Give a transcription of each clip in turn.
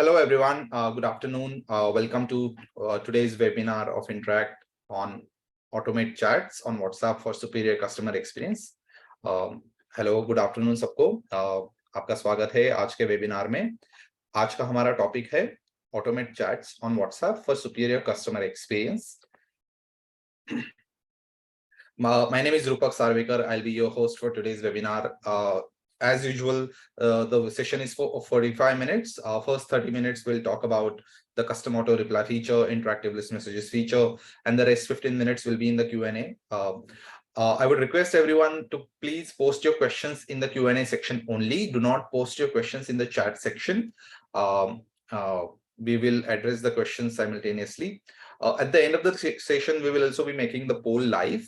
Hello, everyone. Good afternoon. Welcome to today's webinar of Interakt on Automate Chats on WhatsApp for superior customer experience. Hello, good afternoon सबको. आपका स्वागत है आज के webinar में. आज का हमारा टॉपिक है Automate Chats on WhatsApp for superior customer experience. My name is Rupak Sarvekar. I'll be your host for today's webinar. As usual, the session is for 45 minutes. First 30 minutes, we'll talk about the custom auto reply feature, interactive list messages feature, and the rest 15 minutes will be in the Q&A. I would request everyone to please post your questions in the Q&A section only. Do not post your questions in the chat section. We will address the questions simultaneously. At the end of the session, we will also be making the poll live.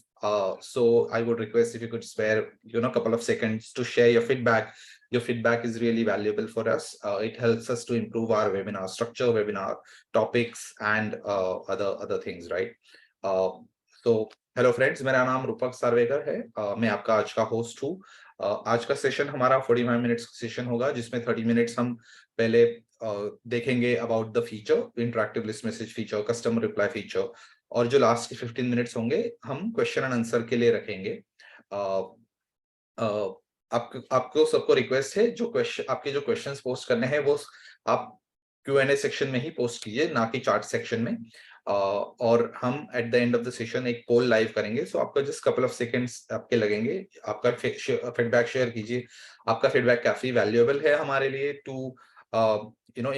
So I would request if you could spare, a couple of seconds to share your feedback. Your feedback is really valuable for us. It helps us to improve our webinar structure, webinar topics, and other things, right? So hello friends, मेरा नाम रूपक सार्वेकर है. मैं आपका आज का host हूँ. आज का सेशन हमारा 45 मिनट्स का सेशन होगा, जिसमें 30 मिनट्स हम पहले देखेंगे about the feature, interactive list message feature, customer reply feature, और जो लास्ट के 15 मिनट्स होंगे हम क्वेश्चन एंड आंसर के लिए रखेंगे. आपको सबको रिक्वेस्ट है, आपके जो क्वेश्चंस पोस्ट करने हैं वो आप Q&A सेक्शन में ही पोस्ट कीजिए, ना कि चार्ट सेक्शन में. और हम at the end of the session एक पोल लाइव करेंगे. सो आपका जस्ट कपल ऑफ सेकंड्स आपके लगेंगे. आपका फीडबैक शेयर कीजिए. आपका फीडबैक काफी वैल्यूएबल है हमारे लिए to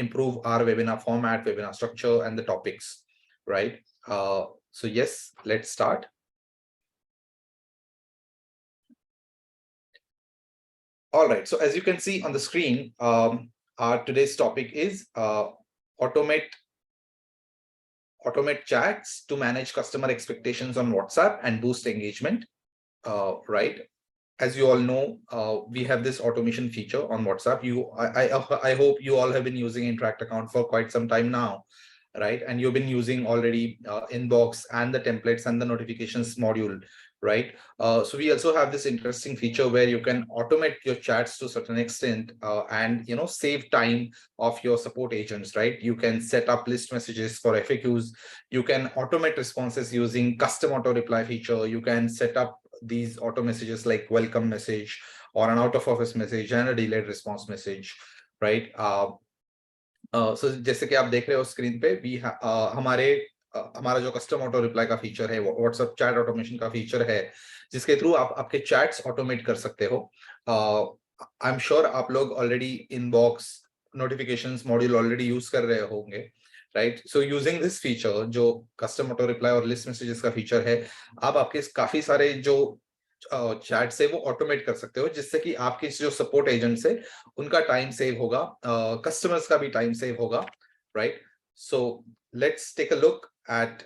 improve our webinar format, webinar structure, and the topics, right? So yes, let's start. All right, so as you can see on the screen, our today's topic is automate chats to manage customer expectations on WhatsApp and boost engagement, right? As you all know, we have this automation feature on WhatsApp. I hope you all have been using Interakt account for quite some time now, right? And you've been using already inbox and the templates and the notifications module, right? So we also have this interesting feature where you can automate your chats to a certain extent and save time of your support agents, right? You can set up list messages for FAQs. You can automate responses using custom auto reply feature. You can set up these auto messages like welcome message or an out of office message and a delayed response message, right? So जैसे कि आप देख रहे हो screen पे भी हमारा जो कस्टम ऑटो रिप्लाई का फीचर है, व्हाट्सएप चैट ऑटोमेशन का फीचर है, जिसके थ्रू आप आपके चैट्स ऑटोमेट कर सकते हो. आई एम श्योर आप लोग already inbox notifications module already use कर रहे होंगे, right? So using this feature, जो कस्टम ऑटो रिप्लाई और लिस्ट मैसेजेस का फीचर है, आप आपके काफी सारे जो चैट से वो ऑटोमेट कर सकते हो, जिससे कि आपके जो सपोर्ट एजेंट्स है उनका टाइम सेव होगा, कस्टमर्स का भी टाइम सेव होगा, right? So let's take a look at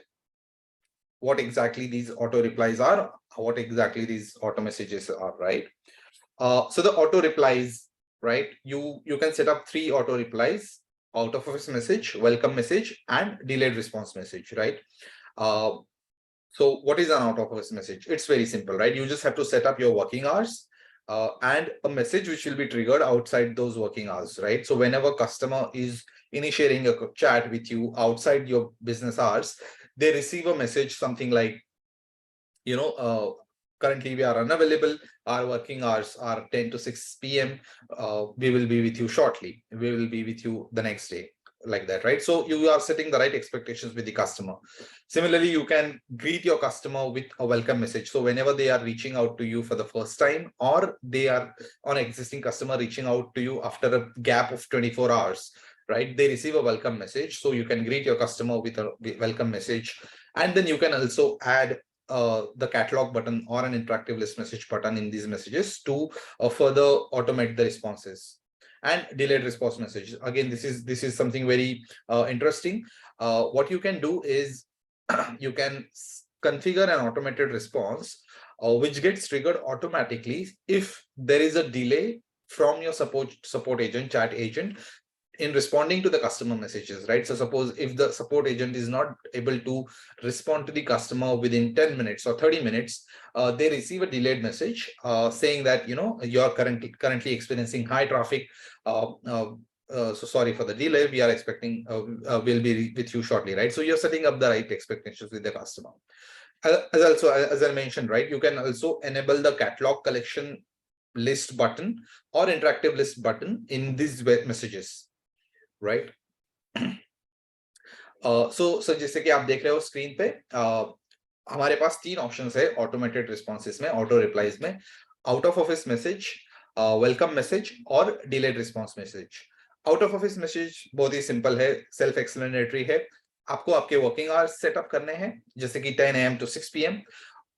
what exactly these auto replies are, what exactly these auto messages are, right? So the auto replies, right? You can set up 3 auto replies: out of office message, welcome message, and delayed response message, right? So what is an out of office message? It's very simple, right? You just have to set up your working hours and a message which will be triggered outside those working hours, right? So whenever customer is initiating a chat with you outside your business hours, they receive a message something like, currently we are unavailable, our working hours are 10 to 6 p.m. We will be with you shortly, we will be with you the next day, like that, right? So you are setting the right expectations with the customer. Similarly, you can greet your customer with a welcome message. So whenever they are reaching out to you for the first time, or they are on existing customer reaching out to you after a gap of 24 hours, right, they receive a welcome message. So you can greet your customer with a welcome message, and then you can also add the catalog button or an interactive list message button in these messages to further automate the responses. And delayed response message, again, this is something very interesting. What you can do is you can configure an automated response which gets triggered automatically if there is a delay from your support agent, chat agent, in responding to the customer messages, right? So suppose if the support agent is not able to respond to the customer within 10 minutes or 30 minutes, they receive a delayed message saying that, you're currently experiencing high traffic. so sorry for the delay, we are expecting we'll be with you shortly, right? So you're setting up the right expectations with the customer. As I mentioned, right, you can also enable the catalog collection list button or interactive list button in these messages, right? So जैसे कि आप देख रहे हो screen पे, हमारे पास 3 options है ऑटोमेटेड रिस्पॉन्सेस में, ऑटो रिप्लाईज में, out of office message, welcome message और delayed response message. Out of office message बहुत ही सिंपल है, सेल्फ एक्सप्लेनेटरी है। आपको आपके वर्किंग आवर्स सेटअप करने हैं, जैसे कि 10 AM to 6 PM,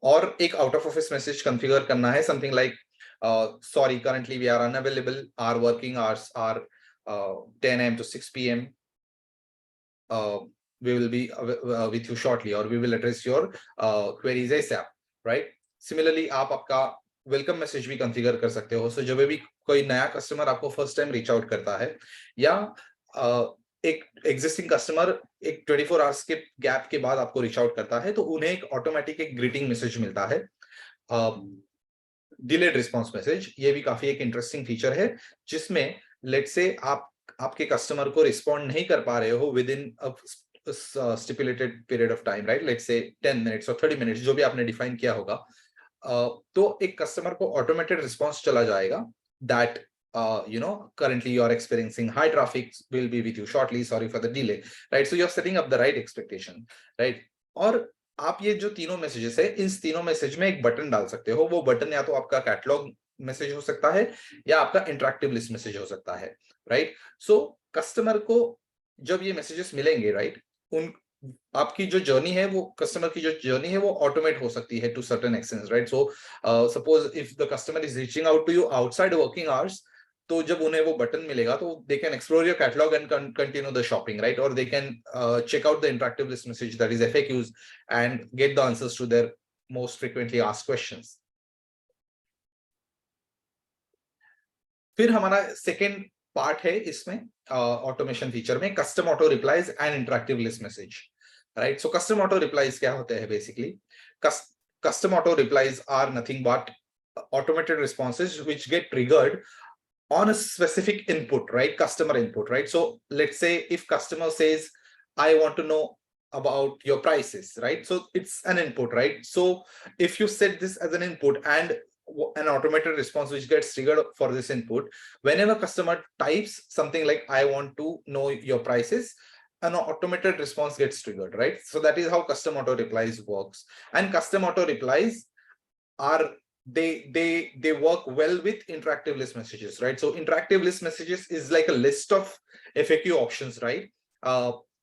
और एक out of office message configure करना है, something like sorry, currently we are unavailable, our working hours are 10 AM to 6 PM, we will be with you shortly, or we will address your queries ASAP, right? Similarly, आप आपका welcome message भी configure कर सकते हो। सो जब भी कोई नया कस्टमर आपको फर्स्ट टाइम रीच आउट करता है, या एक एग्जिस्टिंग कस्टमर एक 24 आवर्स के गैप के बाद आपको रीच आउट करता है, तो उन्हें एक ऑटोमेटिक एक ग्रीटिंग मैसेज मिलता है, डिलेड रिस्पॉन्स मैसेज। ये भी काफी एक इंटरेस्टिंग फीचर है, जिसमें लेट्स से आप आपके कस्टमर को रिस्पॉन्ड नहीं कर पा रहे हो with in stipulated period of time, right? Let's say 10 minutes और 30 मिनट्स, जो भी आपने डिफाइन किया होगा, तो एक कस्टमर को ऑटोमेटेड रिस्पॉन्स चला जाएगा that currently you are experiencing high traffic, will be with you shortly, sorry for the delay, right? So you're setting up the right expectation, right? और आप ये जो तीनों मैसेजेस है, इन तीनों मैसेज में एक बटन डाल सकते हो। वो बटन या तो आपका कैटलॉग मैसेज हो सकता है, या आपका इंटरैक्टिव लिस्ट मैसेज हो सकता है, राइट? सो कस्टमर को जब ये मैसेजेस मिलेंगे, राइट, उन आपकी जो जर्नी है, वो कस्टमर की जो जर्नी है, वो ऑटोमेट हो सकती है to certain extent, right? So suppose if the customer is reaching out to you outside working hours, तो जब उन्हें वो बटन मिलेगा, तो they can explore your catalogue and continue the shopping, right? और they can check out the interactive list message, that is FAQs, and get the answers to their most frequently asked questions. फिर हमारा second part है इसमें automation feature में, custom auto replies and interactive list message, right? So custom auto replies क्या होते हैं basically? Custom auto replies are nothing but automated responses which get triggered on a specific input, right? Customer input, right? So let's say if customer says, I want to know about your prices, right? So it's an input, right? So if you set this as an input and an automated response which gets triggered for this input, whenever customer types something like, I want to know your prices, an automated response gets triggered, right? So that is how custom auto replies works. And custom auto replies are, they work well with interactive list messages, right? So interactive list messages is like a list of FAQ options, right?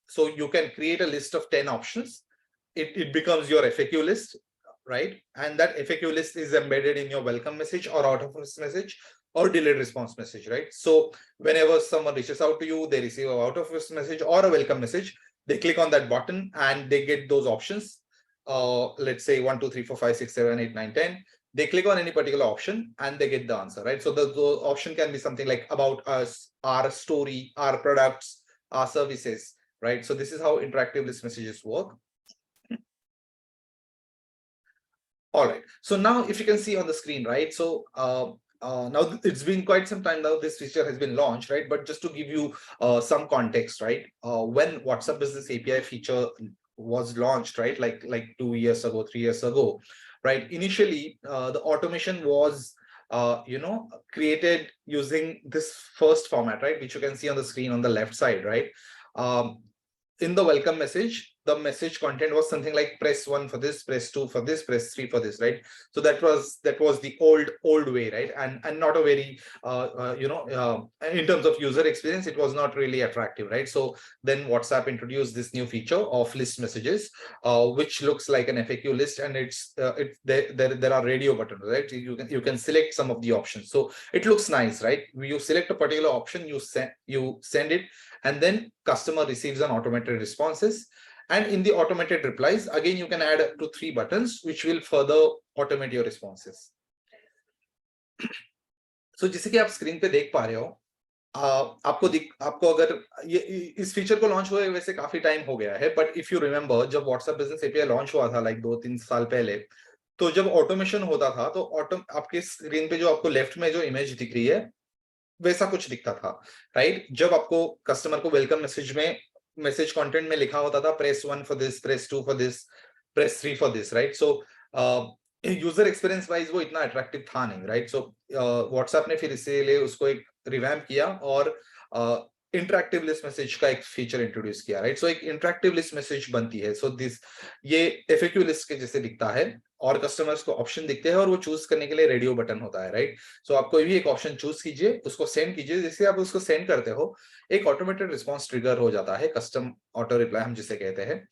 So you can create a list of 10 options. It becomes your FAQ list, right? And that FAQ list is embedded in your welcome message or out of office message or delayed response message, right? So whenever someone reaches out to you, they receive a out of office message or a welcome message, they click on that button and they get those options. Let's say 1, 2, 3, 4, 5, 6, 7, 8, 9, 10. They click on any particular option and they get the answer, right? So the option can be something like about us, our story, our products, our services, right? So this is how interactive list messages work. All right. So now if you can see on the screen, right? So now it's been quite some time now this feature has been launched, right? But just to give you some context, right? When WhatsApp Business API feature was launched, right? Like 2 years ago, 3 years ago, right? Initially, the automation was created using this first format, right? Which you can see on the screen on the left side, right? In the welcome message, the message content was something like press 1 for this, press 2 for this, press 3 for this, right? So that was the old way, right? And not a very in terms of user experience, it was not really attractive, right? So then WhatsApp introduced this new feature of list messages, which looks like an FAQ list, and there are radio buttons, right? You can select some of the options, so it looks nice, right? You select a particular option, you send it, and then customer receives an automated responses. And in the automated replies, again, you can add 2 3 buttons, which will further automate your responses. So जैसे कि आप screen पे देख पा रहे हो, आपको अगर ये इस फीचर को लॉन्च हुए वैसे काफी टाइम हो गया है, बट इफ यू रिमेंबर जब WhatsApp बिजनेस एपीआई लॉन्च हुआ था लाइक 2-3 साल पहले, तो जब ऑटोमेशन होता था, तो आपके स्क्रीन पे जो आपको लेफ्ट में जो इमेज दिख रही है, वैसा कुछ दिखता था, राइट? जब आपको कस्टमर को वेलकम मैसेज में, मैसेज कंटेंट में लिखा होता था press 1 for this, press 2 for this, press 3 for this, right? So user experience wise वो इतना अट्रैक्टिव था नहीं, राइट? सो व्हाट्सएप ने फिर इसीलिए उसको एक रिवैम्प किया और इंटरैक्टिव लिस्ट मैसेज का एक फीचर इंट्रोड्यूस किया, राइट? सो एक इंटरैक्टिव लिस्ट मैसेज बनती है, सो दिस, ये एफएक्यू लिस्ट के जैसे दिखता है और कस्टमर्स को ऑप्शन दिखते हैं और वो चूज करने के लिए रेडियो बटन होता है, राइट? सो आप कोई भी एक ऑप्शन चूज कीजिए, उसको सेंड कीजिए, जैसे आप उसको सेंड करते हो एक ऑटोमेटेड रिस्पॉन्स ट्रिगर हो जाता है, कस्टम ऑटो रिप्लाई हम जिसे कहते हैं,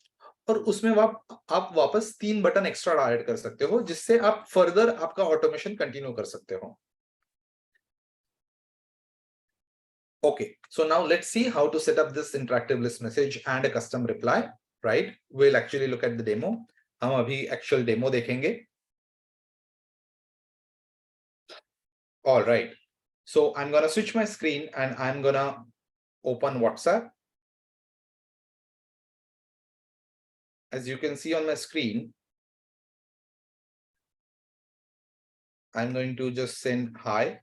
और उसमें आप वापस 3 बटन एक्स्ट्रा ऐड कर सकते हो, जिससे आप फर्दर आपका ऑटोमेशन कंटिन्यू कर सकते हो। Okay, so now let's see how to set up this interactive list message and a custom reply, right? We'll actually look at the demo. हम अभी actual demo देखेंगे. All right. So I'm gonna switch my screen and I'm gonna open WhatsApp. As you can see on my screen, I'm going to just send hi.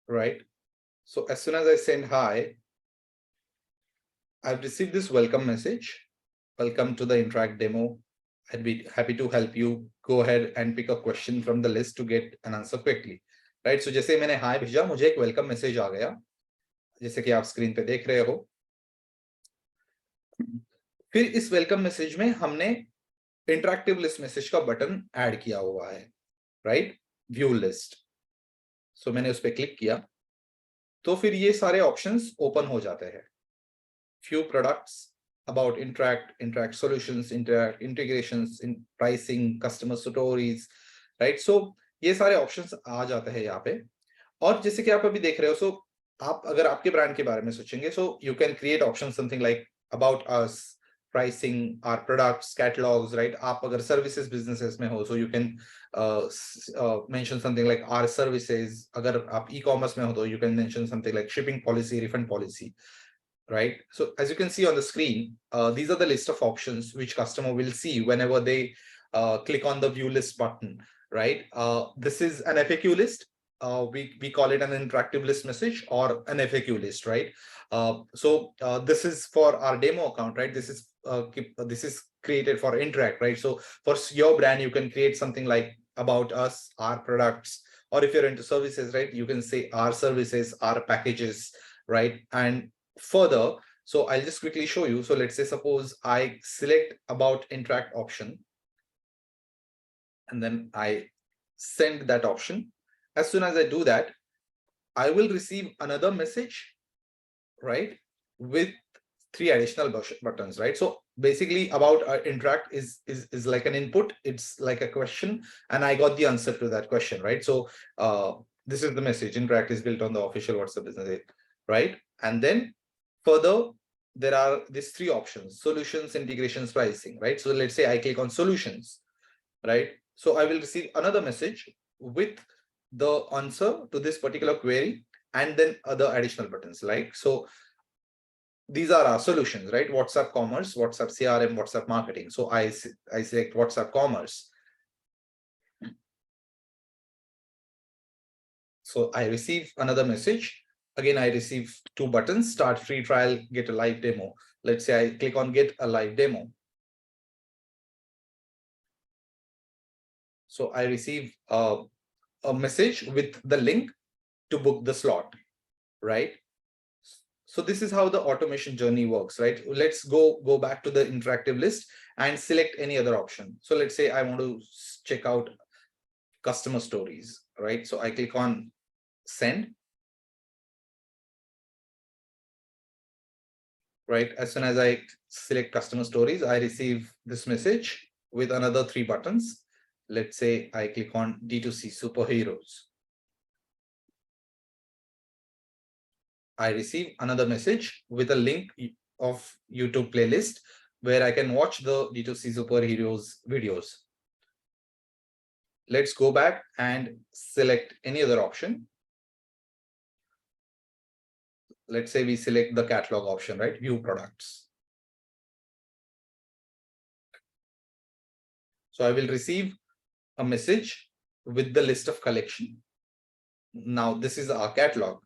Right. So as soon as I send hi, I've received this welcome message. Welcome to the Interact demo. I'd be happy to help you. Go ahead and pick a question from the list to get an answer quickly. Right. So जैसे मैंने हाय भेजा, मुझे एक welcome message आ गया, जैसे कि आप screen पे देख रहे हो। फिर इस वेलकम मैसेज में हमने इंटरैक्टिव लिस्ट मैसेज का बटन ऐड किया हुआ है, राइट? View list. सो मैंने उस पर क्लिक किया तो फिर ये सारे ऑप्शंस ओपन हो जाते हैं। Few products about Interact solutions, Interact integrations in pricing, customer stories, right? So ये सारे ऑप्शंस आ जाते हैं यहाँ पे। और जैसे कि आप अभी देख रहे हो, सो आप अगर आपके ब्रांड के बारे में सोचेंगे, so you can create option something like about us, pricing, our products, catalogues, right? आप अगर सर्विसेज बिजनेसेस में हो, so you can mention something like our services. अगर आप ई कॉमर्स में हो तो you can mention something like shipping policy, refund policy, right? So as you can see on the screen, these are the list of options which customer will see whenever they click on the view list button, right? This is an FAQ list. We call it an interactive list message or an FAQ list, right? This is for our demo account, right? This is created for Interact, right? So for your brand, you can create something like about us, our products, or if you're into services, right, you can say our services, our packages, right? And further, so I'll just quickly show you. So let's say suppose I select about Interact option and then I send that option. As soon as I do that, I will receive another message, right, with 3 additional buttons, right? So basically about Interact is like an input. It's like a question and I got the answer to that question, right? So this is the message: Interact is built on the official WhatsApp business, right? And then further, there are these 3 options: solutions, integrations, pricing, right? So let's say I click on solutions, right? So I will receive another message with the answer to this particular query and then other additional buttons, like, so these are our solutions, right? WhatsApp commerce, WhatsApp CRM, WhatsApp marketing. So I select WhatsApp commerce. So I receive another message. Again, I receive 2 buttons: start free trial, get a live demo. Let's say I click on get a live demo. So I receive a message with the link to book the slot, right? So this is how the automation journey works, right? Let's go back to the interactive list and select any other option. So let's say I want to check out customer stories, right? So I click on send, right? As soon as I select customer stories, I receive this message with another 3 buttons. Let's say I click on D2C superheroes. I receive another message with a link of YouTube playlist where I can watch the D2C superheroes videos. Let's go back and select any other option. Let's say we select the catalog option, right? View products. So I will receive a message with the list of collection. Now this is our catalog,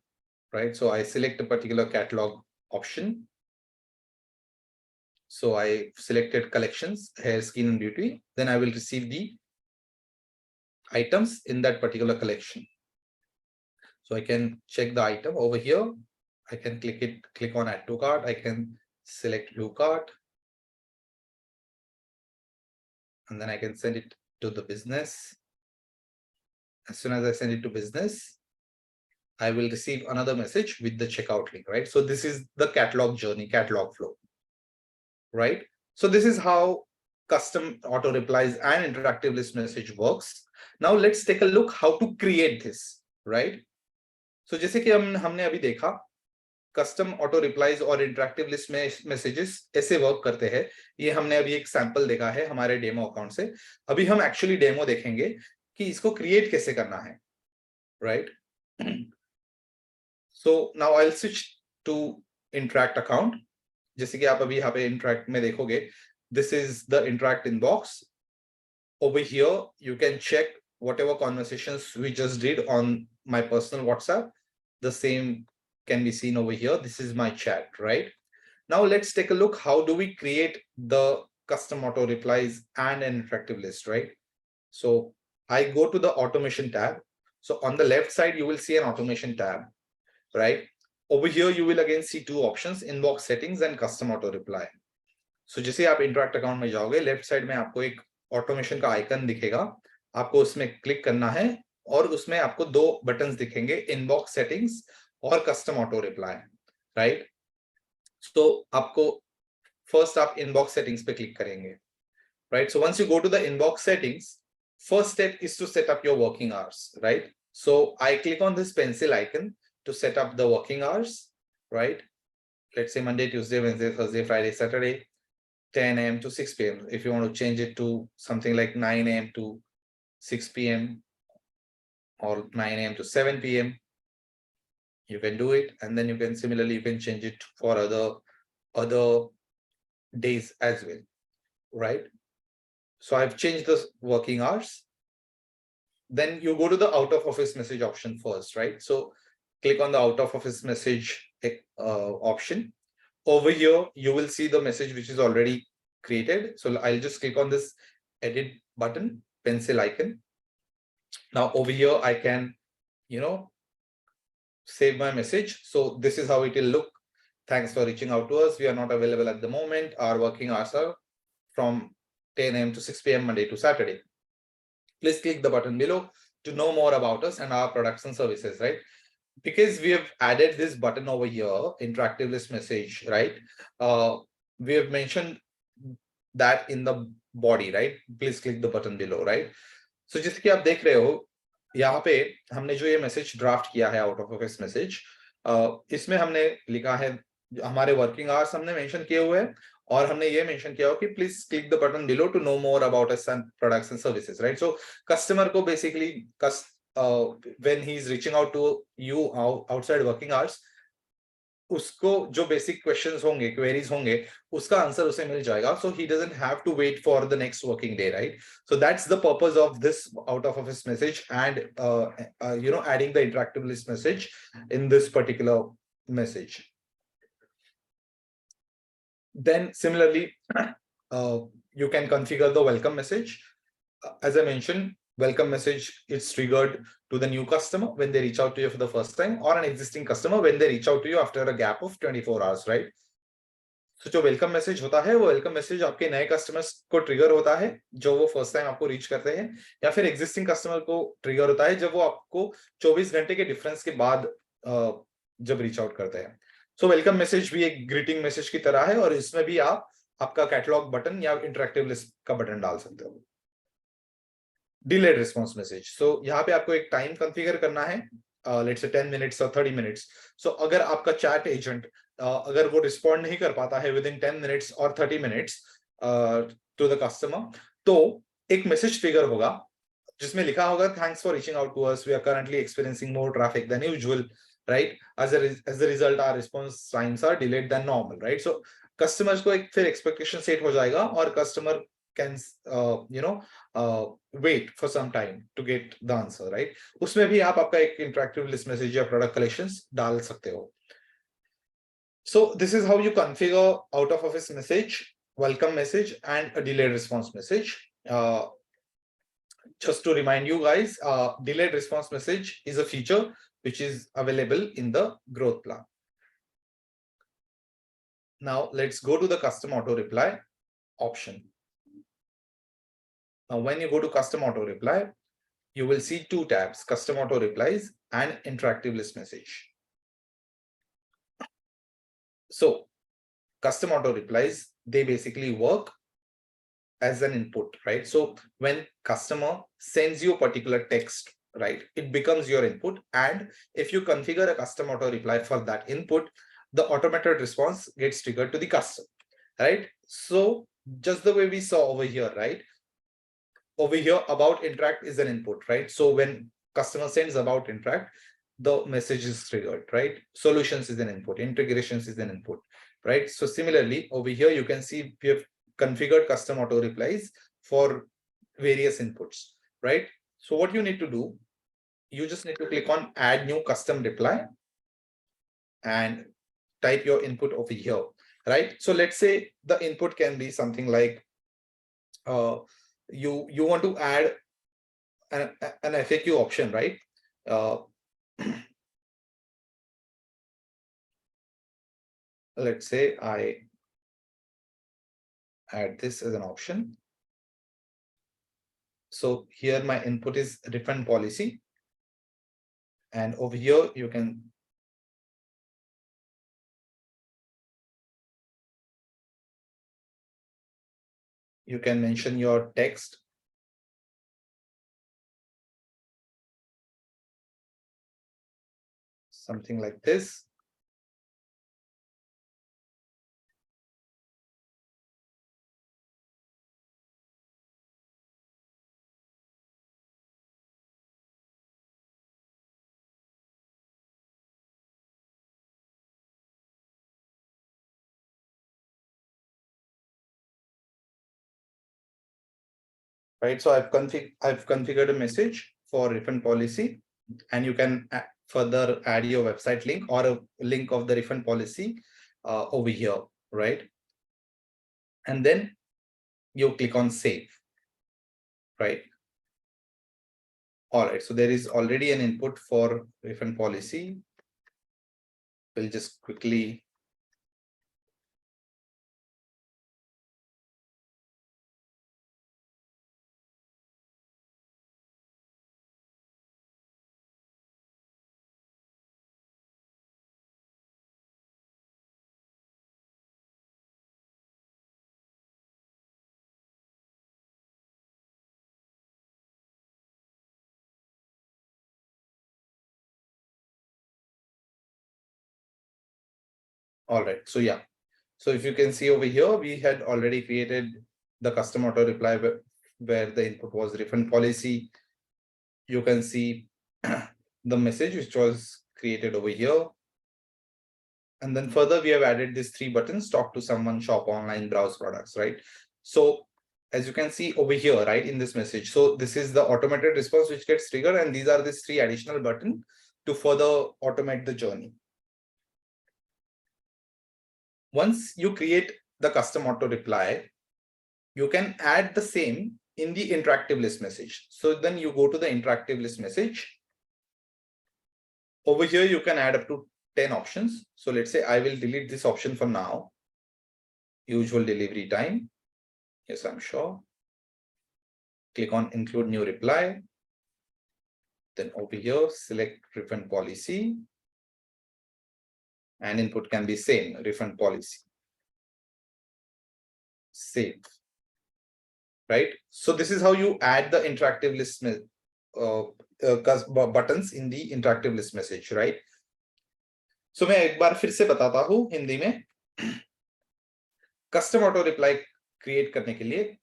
right? So I select a particular catalog option. So I selected collections, hair, skin, and beauty. Then I will receive the items in that particular collection. So I can check the item over here. I can click on add to cart. I can select view cart. And then I can send it to the business. As soon as I send it to business, I will receive another message with the checkout link, right? So this is the catalog journey, catalog flow, right? So this is how custom auto replies and interactive list message works. Now let's take a look how to create this, right? So जैसे कि हमने अभी देखा custom auto replies और interactive list में messages ऐसे work करते हैं। ये हमने अभी एक सैंपल देखा है हमारे डेमो अकाउंट से। अभी हम एक्चुअली डेमो देखेंगे कि इसको क्रिएट कैसे करना है, right? So now I will switch to Interakt account. जैसे कि आप अभी यहाँ पे इंटरैक्ट में देखोगे, this is the Interakt inbox. Over here you can check whatever conversations we just did on my personal WhatsApp. The same can be seen over here. This is my chat, right? Now let's take a look. How do we create the custom auto replies and an interactive list, right? So I go to the automation tab. So on the left side, you will see an automation tab, right? Over here, you will again see two options, inbox settings and custom auto reply. So जैसे आप interact account में जाओगे, left side में आपको एक automation का icon दिखेगा, आपको उसमें क्लिक करना है और उसमें आपको दो बटन्स दिखेंगे, इनबॉक्स सेटिंग्स और कस्टम ऑटो रिप्लाई, राइट? तो आपको फर्स्ट आप इनबॉक्स सेटिंग्स पे क्लिक करेंगे, right? So once you go to the inbox settings, first step is to set up your working hours, right? So I click on this pencil icon to set up the working hours, right? Let's say Monday, Tuesday, Wednesday, Thursday, Friday, Saturday, 10 a.m. to 6 p.m. If you want to change it to something like 9 a.m. to 6 p.m. or 9 a.m. to 7 p.m., you can do it. And then you can similarly, you can change it for other days as well, right? So I've changed the working hours. Then you go to the out of office message option first, right? So click on the out of office message option. Over here, you will see the message which is already created. So I'll just click on this edit button, pencil icon. Now over here, I can, save my message. So this is how it will look. Thanks for reaching out to us. We are not available at the moment. Our working hours are from 10 a.m. to 6 p.m. Monday to Saturday. Please click the button below to know more about us and our products and services, right? Because we have added this button over here, interactive list message, right? We have mentioned that in the body, right? Please click the button below, right? So जैसे कि आप देख रहे हो, यहाँ पे हमने जो ये मैसेज ड्राफ्ट किया है आउट ऑफ ऑफिस मैसेज, इसमें हमने लिखा है हमारे वर्किंग आवर्स हमने मेंशन किए हुए हैं और हमने ये मेंशन किया हो कि please click the button below to know more about us and products and services, right? So customer को basically when he is reaching out to you outside working hours, उसको जो बेसिक क्वेश्चंस होंगे, queries होंगे, उसका answer उसे मिल जाएगा. So he doesn't have to wait for the next working day, right? So that's the purpose of this out of office message and adding the interactive list message in this particular message. Then similarly, you can configure the welcome message. As I mentioned, welcome message is triggered to the new customer when they reach out to you for the first time, or an existing customer when they reach out to you after a gap of 24 hours, right? So जो welcome message होता है, वो welcome message आपके नए customers को trigger होता है जो वो first time आपको reach करते हैं, या फिर existing customer को trigger होता है जब वो आपको 24 घंटे के difference के बाद जब reach out करते हैं. So welcome message भी एक greeting message की तरह है और इसमें भी आप आपका catalog button या interactive list का button डाल सकते हो. Delayed response message. So यहाँ पे आपको एक टाइम कॉन्फ़िगर करना है, let's say 10 minutes or 30 minutes. So अगर आपका चैट एजेंट अगर वो रिस्पॉन्ड नहीं कर पाता है within 10 minutes or 30 minutes to the customer, तो एक मैसेज ट्रिगर होगा जिसमें लिखा होगा thanks for reaching out to us, we are currently experiencing more traffic than usual, right? As a result our response times are delayed than normal, right? So customers को एक फिर expectation set हो जाएगा और customer can wait for some time to get the answer, right? उसमें भी आप आपका एक interactive list message या product collections डाल सकते हो. So this is how you configure out of office message, welcome message, and a delayed response message. Just to remind you guys, delayed response message is a feature which is available in the growth plan. Now let's go to the custom auto reply option. Now, when you go to custom auto reply, you will see two tabs, custom auto replies and interactive list message. So custom auto replies, they basically work as an input, right? So when customer sends you a particular text, right, it becomes your input. And if you configure a custom auto reply for that input, the automated response gets triggered to the custom, right? So just the way we saw over here, right? Over here, about Interakt is an input, right? So when customer sends about Interakt, the message is triggered, right? Solutions is an input, integrations is an input, right? So similarly, over here, you can see we have configured custom auto replies for various inputs, right? So what you need to do, you just need to click on add new custom reply and type your input over here, right? So let's say the input can be something like, you want to add an FAQ option, right? Let's say I add this as an option. So here my input is refund policy. And over here, you can mention your text. Something like this. Right, so I've configured a message for refund policy, and you can further add your website link or a link of the refund policy over here, right? And then you click on save, right? All right, so there is already an input for refund policy. We'll just quickly all right, so yeah. So if you can see over here, we had already created the custom auto reply where the input was refund policy. You can see the message which was created over here. And then further, we have added these three buttons, talk to someone, shop online, browse products, right? So as you can see over here, right, in this message, so this is the automated response which gets triggered, and these are these three additional buttons to further automate the journey. Once you create the custom auto reply, you can add the same in the interactive list message. So then you go to the interactive list message. Over here, you can add up to 10 options. So let's say I will delete this option for now. Usual delivery time. Yes, I'm sure. Click on include new reply. Then over here, select refund policy. And input can be same, refund policy. Save. Right? So this is how you add the interactive list buttons in the interactive list message, right? So मैं एक बार फिर से बताता हूँ हिंदी में. Custom auto reply create करने के लिए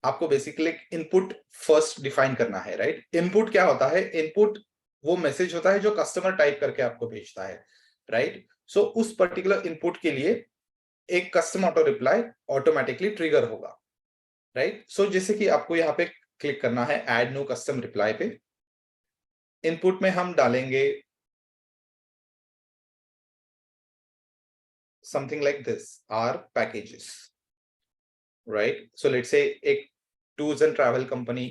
आपको बेसिकली इनपुट फर्स्ट डिफाइन करना है, राइट? इनपुट क्या होता है? इनपुट वो मैसेज होता है जो कस्टमर टाइप करके आपको भेजता है, राइट? सो उस पर्टिकुलर इनपुट के लिए एक custom auto reply automatically trigger होगा, राइट। सो जैसे कि आपको यहाँ पे क्लिक करना है ऐड न्यू कस्टम रिप्लाई पे, इनपुट में हम डालेंगे something like this, our packages, right. So let's say एक टूर्स एंड ट्रैवल कंपनी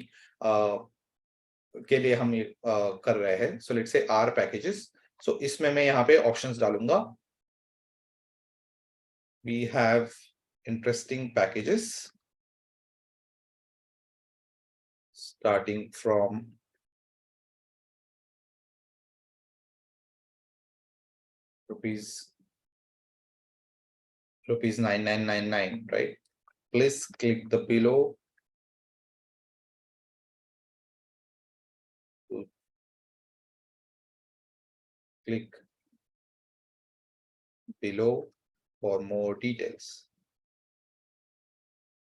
के लिए हम ये कर रहे हैं। So let's say our packages. So इसमें मैं यहाँ पे ऑप्शंस डालूंगा, we have interesting packages starting from rupees 9999, right? Please click the below to click below for more details.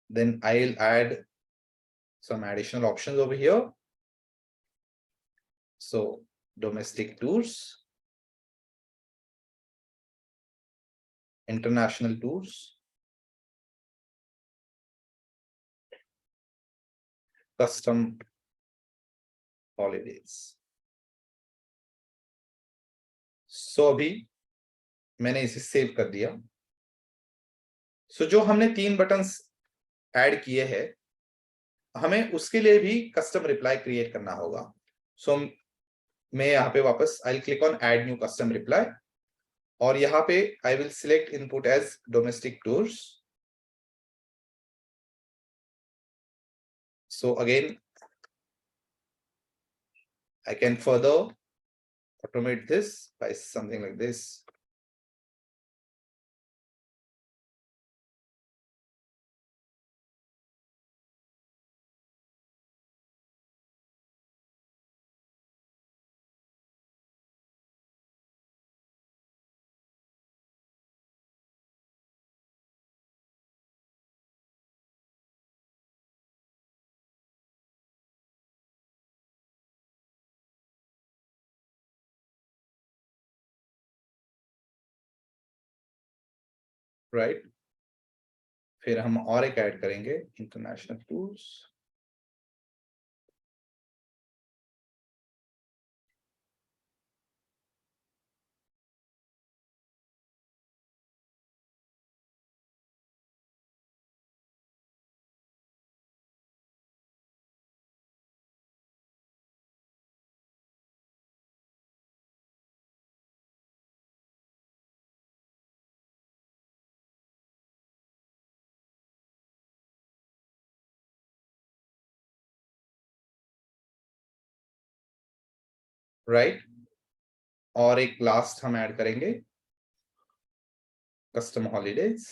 Then I'll add some additional options over here. So domestic tours, international tours, custom holidays. So अभी मैंने इसे save कर दिया। So जो हमने 3 buttons add किए हैं, हमें उसके लिए भी कस्टम रिप्लाई क्रिएट करना होगा। सो मैं यहाँ पे वापस I click on add new custom reply, और यहाँ पे I will select input as domestic tours. So again I can further automate this by something like this. Right? फिर हम और एक ऐड करेंगे, इंटरनेशनल टूर्स। राइट, और एक लास्ट हम ऐड करेंगे, कस्टम हॉलीडेज।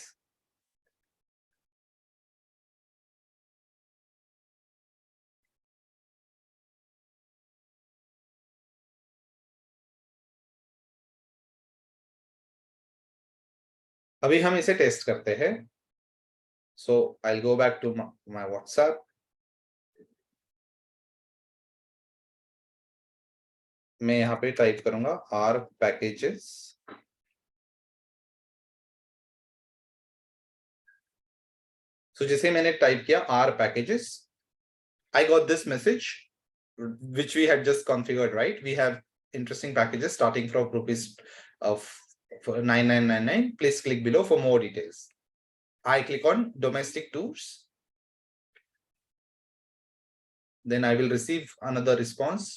अभी हम इसे टेस्ट करते हैं। So I go back to my WhatsApp. मैं यहाँ पे टाइप करूंगा आर पैकेजेस। सो जैसे मैंने टाइप किया our packages, I got this message which we had just configured, right? We have interesting packages starting from rupees of 9999. Please click below for more details. I click on domestic tours. Then I will receive another response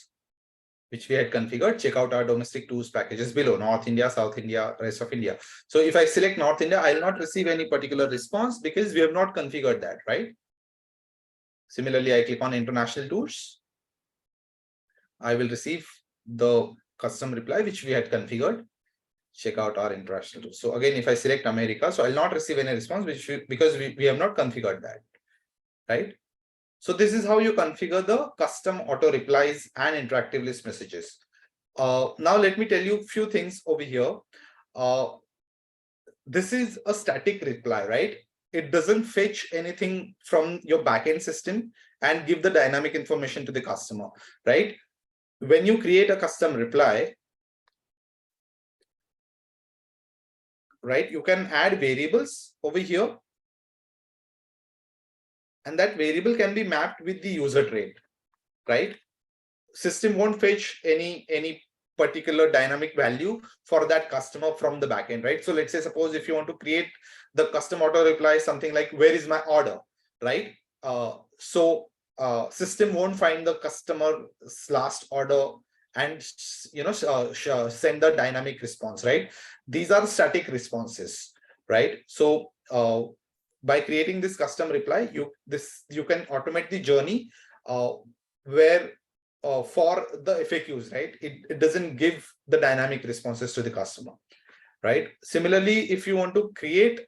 which we had configured. Check out our domestic tours packages below, North India, South India, rest of India. So if I select North India, I will not receive any particular response because we have not configured that, right? Similarly, I click on international tours. I will receive the custom reply which we had configured. Check out our international tours. So again, if I select America, so I'll not receive any response because we have not configured that, right? So this is how you configure the custom auto replies and interactive list messages. Now let me tell you a few things over here. This is a static reply, right? It doesn't fetch anything from your backend system and give the dynamic information to the customer, right? When you create a custom reply, right, you can add variables over here. and that variable can be mapped with the user trait, right? System won't fetch any particular dynamic value for that customer from the backend, right? So let's say, suppose if you want to create the custom auto reply, something like, where is my order, right? System won't find the customer's last order and send the dynamic response, right? These are static responses, right? So by creating this custom reply, you can automate the journey where for the FAQs, right? It doesn't give the dynamic responses to the customer, right? Similarly, if you want to create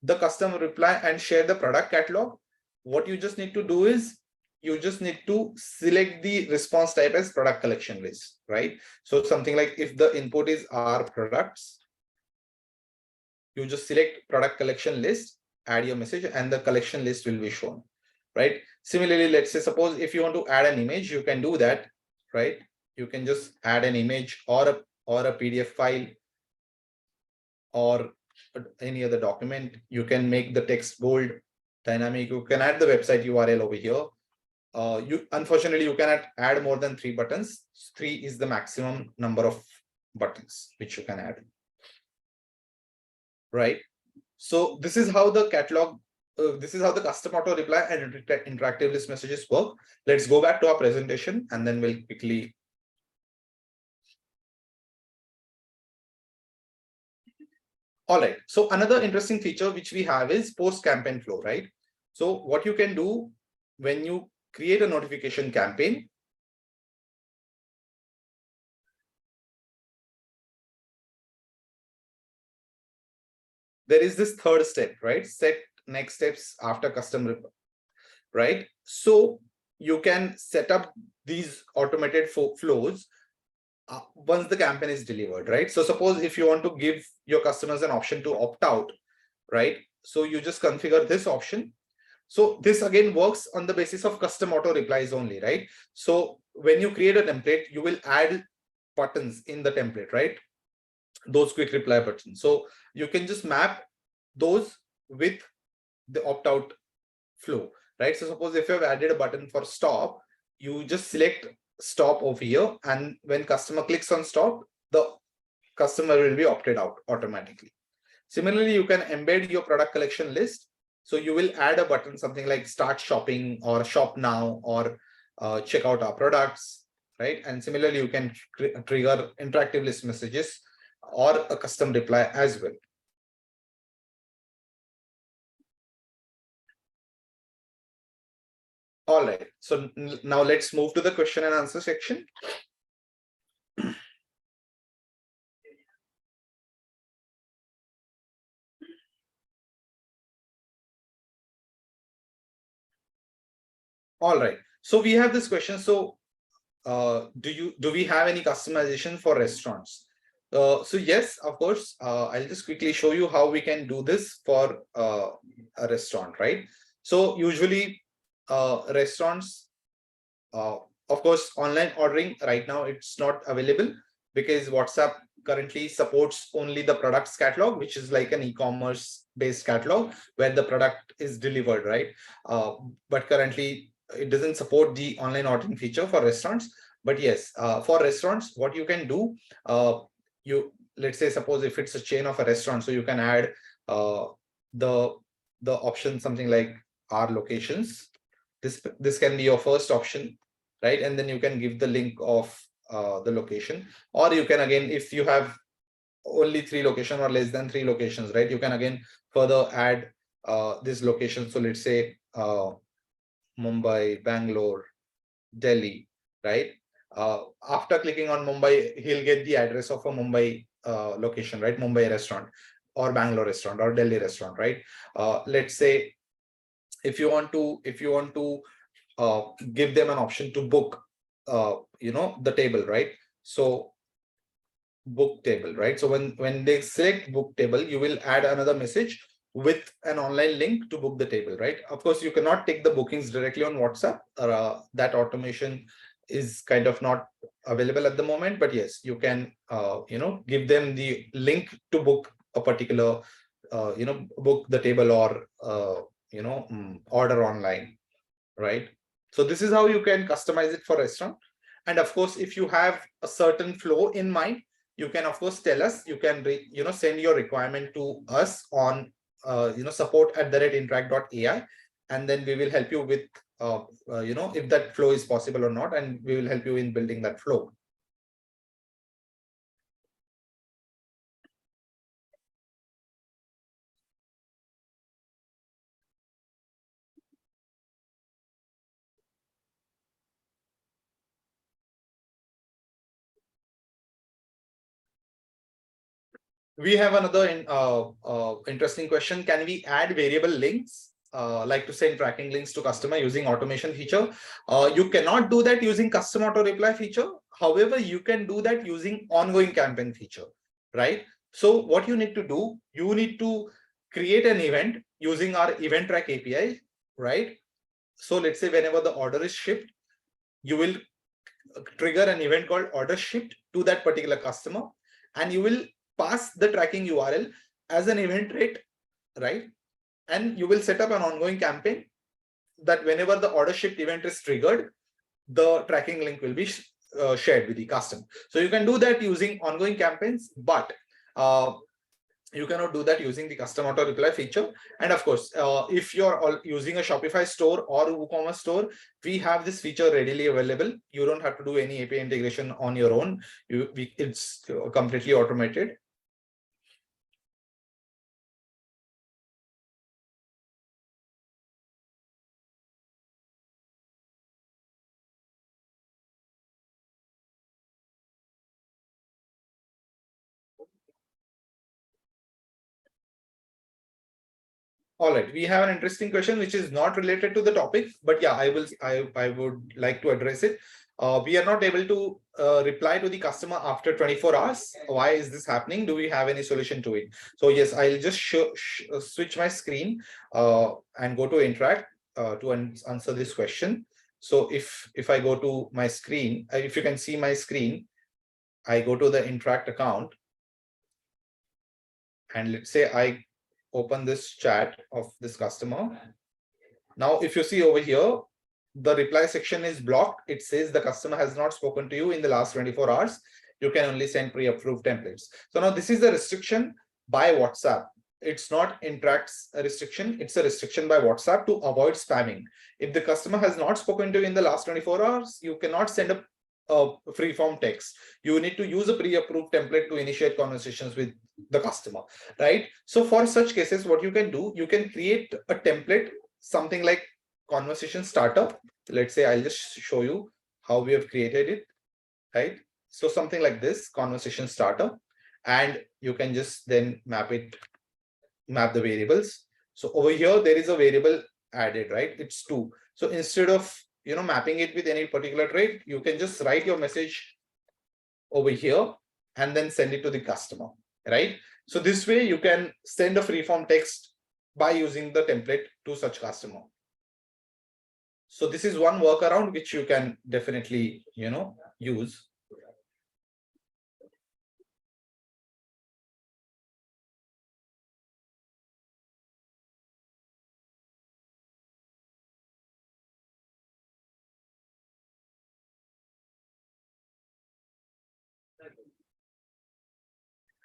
the custom reply and share the product catalog, what you just need to do is you just need to select the response type as product collection list, right? So something like, if the input is our products, you just select product collection list, add your message, and the collection list will be shown, right? Similarly, let's say, suppose if you want to add an image, you can do that, right? You can just add an image or a PDF file or any other document. You can make the text bold, dynamic. You can add the website URL over here. Unfortunately, you cannot add more than 3 buttons. 3 is the maximum number of buttons which you can add, right? So this is how the catalog, this is how the custom auto reply and interactive list messages work. Let's go back to our presentation and then we'll quickly. All right. So another interesting feature which we have is post campaign flow, right? So what you can do when you create a notification campaign, there is this third step, right? Set next steps after custom reply, right? So you can set up these automated flows once the campaign is delivered, right? So suppose if you want to give your customers an option to opt out, right? So you just configure this option. So this again works on the basis of custom auto replies only, right? So when you create a template, you will add buttons in the template, right? Those quick reply buttons. So you can just map those with the opt-out flow, right? So suppose if you have added a button for stop, you just select stop over here, and when customer clicks on stop, the customer will be opted out automatically. Similarly, you can embed your product collection list. So you will add a button, something like start shopping or shop now or check out our products, right? And similarly, you can trigger interactive list messages or a custom reply as well. All right, so now let's move to the question and answer section. All right, so we have this question. So do we have any customization for restaurants? So yes, of course. I'll just quickly show you how we can do this for a restaurant, right? So usually restaurants, of course, online ordering right now, it's not available because WhatsApp currently supports only the products catalog, which is like an e-commerce based catalog where the product is delivered, right? But currently it doesn't support the online ordering feature for restaurants. But yes, for restaurants, what you can do, let's say, suppose if it's a chain of a restaurant, so you can add the option, something like our locations. This can be your first option, right? And then you can give the link of the location, or you can, again, if you have only 3 locations or less than 3 locations, right, you can again further add this location. So let's say Mumbai, Bangalore, Delhi, right? After clicking on Mumbai, he'll get the address of a Mumbai location, right? Mumbai restaurant or Bangalore restaurant or Delhi restaurant, right? Let's say if you want to give them an option to book the table, right? So book table, right? So when they select book table, you will add another message with an online link to book the table, right? Of course, you cannot take the bookings directly on WhatsApp. That automation is kind of not available at the moment, but yes, you can give them the link to book a particular book the table or order online, right? So this is how you can customize it for restaurant. And of course, if you have a certain flow in mind, you can of course tell us. You can send your requirement to us on support@interact.ai, and then we will help you with if that flow is possible or not, and we will help you in building that flow. We have another interesting question. Can we add variable links, like to send tracking links to customer using automation feature? You cannot do that using custom auto reply feature. However, you can do that using ongoing campaign feature, right? So what you need to do, you need to create an event using our event track API, right? So let's say whenever the order is shipped, you will trigger an event called order shipped to that particular customer, and you will pass the tracking URL as an event rate, right? And you will set up an ongoing campaign that whenever the order shipped event is triggered, the tracking link will be shared with the customer. So you can do that using ongoing campaigns, but you cannot do that using the custom auto reply feature. And of course, if you're using a Shopify store or WooCommerce store, we have this feature readily available. You don't have to do any API integration on your own. It's completely automated. All right, we have an interesting question which is not related to the topic, but yeah, I would like to address it. We are not able to reply to the customer after 24 hours. Why is this happening? Do we have any solution to it? So yes, I'll just switch my screen and go to Interact to answer this question. So if I go to my screen, if you can see my screen, I go to the Interact account, and let's say I open this chat of this customer. Now, if you see over here, the reply section is blocked. It says the customer has not spoken to you in the last 24 hours. You can only send pre-approved templates. So now this is the restriction by WhatsApp. It's not Interact's restriction. It's a restriction by WhatsApp to avoid spamming. If the customer has not spoken to you in the last 24 hours, you cannot send a free form text. You need to use a pre-approved template to initiate conversations with the customer, right? So for such cases, what you can do, you can create a template, something like conversation starter. Let's say I'll just show you how we have created it, right? So something like this, conversation starter, and you can just then map the variables. So over here, there is a variable added, right? It's 2. So instead of mapping it with any particular trait, you can just write your message over here and then send it to the customer, right? So this way you can send a free-form text by using the template to such customer. So this is one workaround which you can definitely use.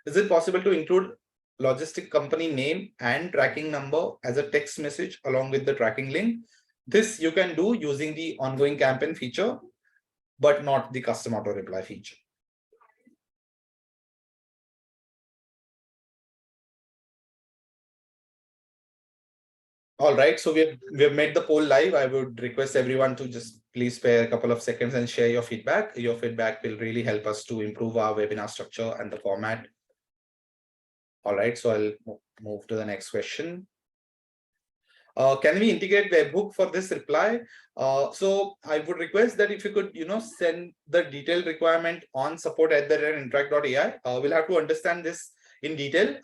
Is it possible to include logistic company name and tracking number as a text message along with the tracking link? This you can do using the ongoing campaign feature, but not the custom auto reply feature. All right, so we have made the poll live. I would request everyone to just please spare a couple of seconds and share your feedback. Your feedback will really help us to improve our webinar structure and the format. All right, so I'll move to the next question. Can we integrate webhook for this reply? So I would request that if you could, send the detailed requirement on support@interact.ai. We'll have to understand this in detail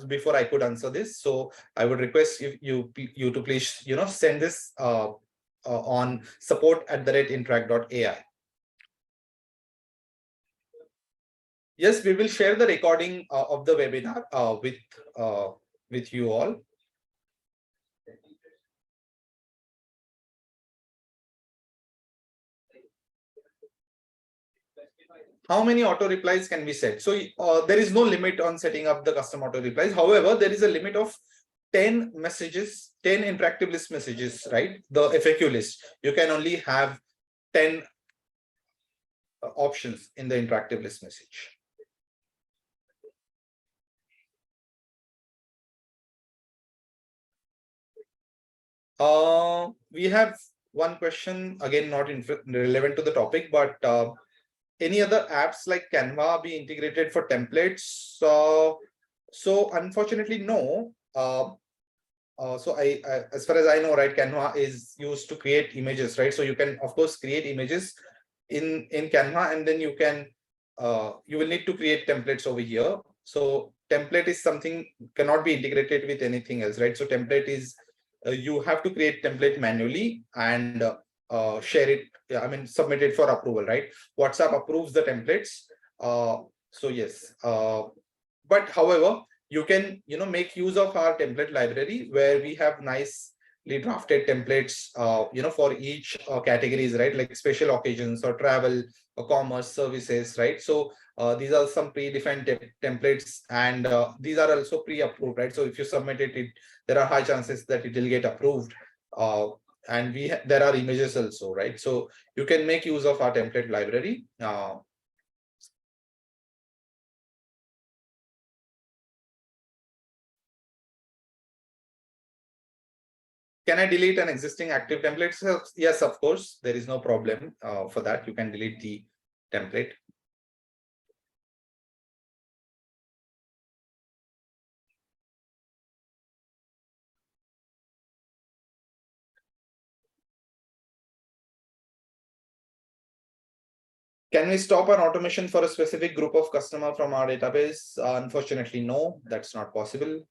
before I could answer this. So I would request if you to please, send this on support@interact.ai. Yes, we will share the recording of the webinar with you all. how many auto replies can we set? So there is no limit on setting up the custom auto replies. However, there is a limit of 10 messages, 10 interactive list messages, right? The FAQ list. You can only have 10 options in the interactive list message. We have one question, again, not relevant to the topic, but any other apps like Canva be integrated for templates? So unfortunately, no. So as far as I know, right, Canva is used to create images, right? So you can, of course, create images in Canva, and then you can you will need to create templates over here. So template is something cannot be integrated with anything else, right? So template is you have to create template manually and share it. I mean, submit it for approval, right? WhatsApp approves the templates. So yes, but however, you can make use of our template library where we have nicely drafted templates for each categories, right? Like special occasions or travel or commerce services, right? So these are some predefined templates, and these are also pre-approved, right? So if you submit it, there are high chances that it will get approved. And there are images also, right? So you can make use of our template library. Can I delete an existing active template? So, yes, of course, there is no problem for that. You can delete the template. Can we stop an automation for a specific group of customer from our database? Unfortunately, no, that's not possible.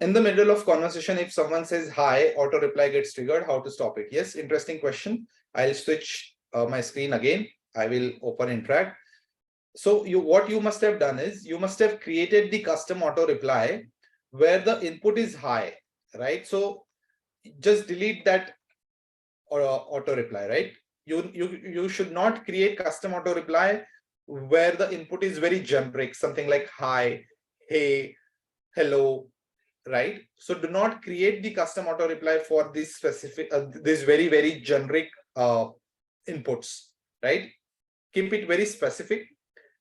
In the middle of conversation, if someone says hi, auto reply gets triggered. How to stop it? Yes, interesting question. I'll switch my screen again. I will open Interact. So what you must have done is you must have created the custom auto reply where the input is high, right? So just delete that auto reply, right? You should not create custom auto reply where the input is very generic, something like hi, hey, hello, right? So do not create the custom auto reply for this specific this very generic inputs, right? Keep it very specific,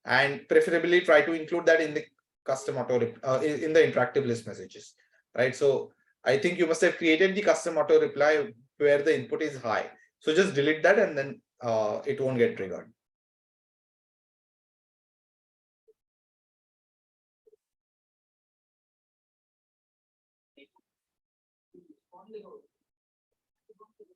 and preferably try to include that in the custom auto in the interactive list messages, right? So I think you must have created the custom auto reply where the input is high. So just delete that, and then it won't get triggered.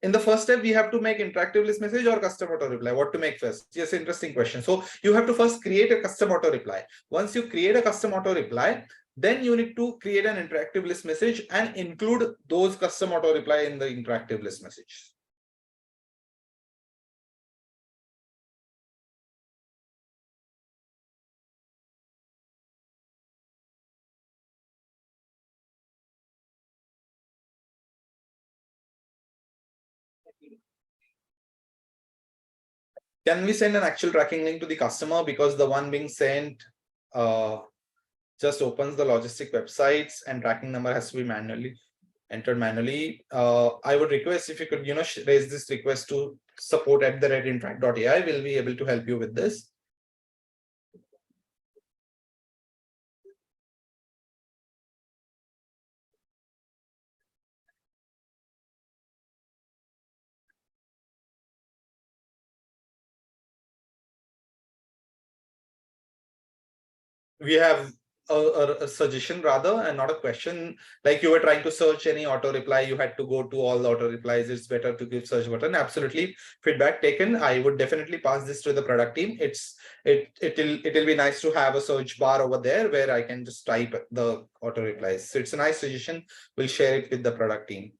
In the first step, we have to make interactive list message or custom auto reply. What to make first? Yes, interesting question. So you have to first create a custom auto reply. Once you create a custom auto reply, then you need to create an interactive list message and include those custom auto reply in the interactive list message. Can we send an actual tracking link to the customer, because the one being sent just opens the logistic websites and tracking number has to be entered manually? I would request if you could raise this request to support@interact.ai. We'll be able to help you with this. We have a suggestion rather, and not a question. Like you were trying to search any auto reply, you had to go to all the auto replies. It's better to give search button. Absolutely, feedback taken. I would definitely pass this to the product team. It'll be nice to have a search bar over there where I can just type the auto replies. So it's a nice suggestion. We'll share it with the product team.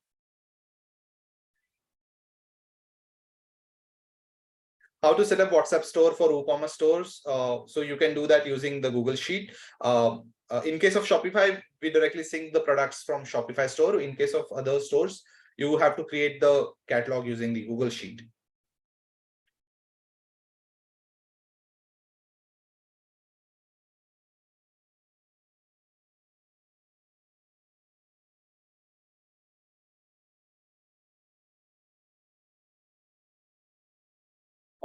How to set up WhatsApp store for WooCommerce stores. So you can do that using the Google Sheet. In case of Shopify, we directly sync the products from Shopify store. In case of other stores, you have to create the catalog using the Google Sheet.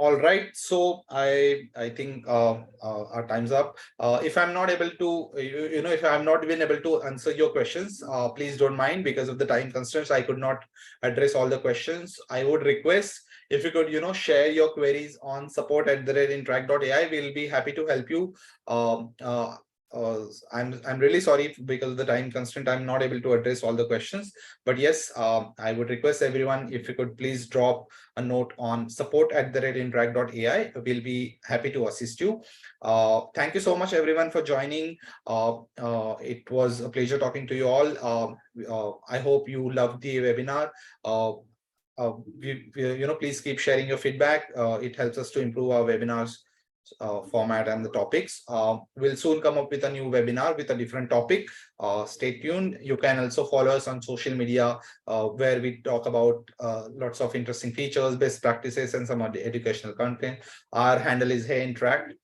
All right, so I think our time's up. If I'm not able to, if I'm not been able to answer your questions, please don't mind, because of the time constraints. I could not address all the questions. I would request if you could, share your queries on support@interact.ai. We'll be happy to help you. Um, uh, I'm really sorry, because of the time constraint, I'm not able to address all the questions. But yes, I would request everyone, if you could please drop a note on support@interact.ai. We'll be happy to assist you. Thank you so much, everyone, for joining. It was a pleasure talking to you all. I hope you loved the webinar. Uh, please keep sharing your feedback. It helps us to improve our webinars format and the topics. We'll soon come up with a new webinar with a different topic. Stay tuned. You can also follow us on social media, where we talk about lots of interesting features, best practices, and some educational content. Our handle is Hey Interact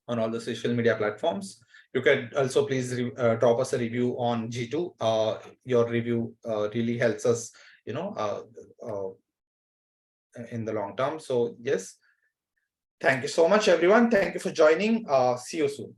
on all the social media platforms. You can also please drop us a review on G2. Your review really helps us, in the long term. So yes, thank you so much, everyone. Thank you for joining. See you soon.